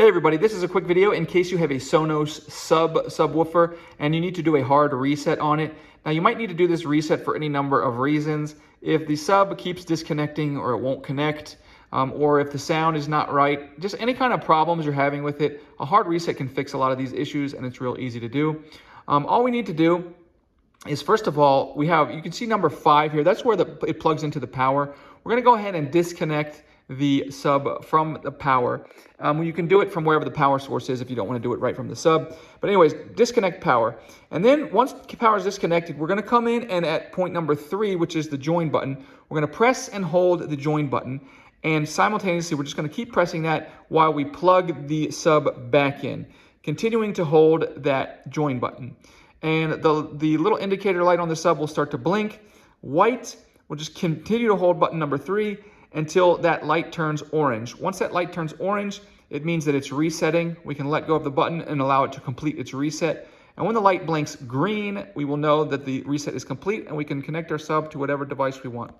Hey everybody, this is a quick video in case you have a Sonos SUB subwoofer and you need to do a hard reset on it. Now you might need to do this reset for any number of reasons. If the sub keeps disconnecting or it won't connect, or if the sound is not right, just any kind of problems you're having with it, a hard reset can fix a lot of these issues and it's real easy to do. All we need to do is, first of all, you can see number 5 here, that's where it plugs into the power. We're gonna go ahead and disconnect the sub from the power. You can do it from wherever the power source is if you don't want to do it right from the sub. But anyways, disconnect power. And then once power is disconnected, we're going to come in and at point number 3, which is the join button, we're going to press and hold the join button. And simultaneously, we're just going to keep pressing that while we plug the sub back in, continuing to hold that join button. And the little indicator light on the sub will start to blink white. We'll just continue to hold button number 3 until that light turns orange. Once that light turns orange, it means that it's resetting. We can let go of the button and allow it to complete its reset. And when the light blinks green, we will know that the reset is complete and we can connect our sub to whatever device we want.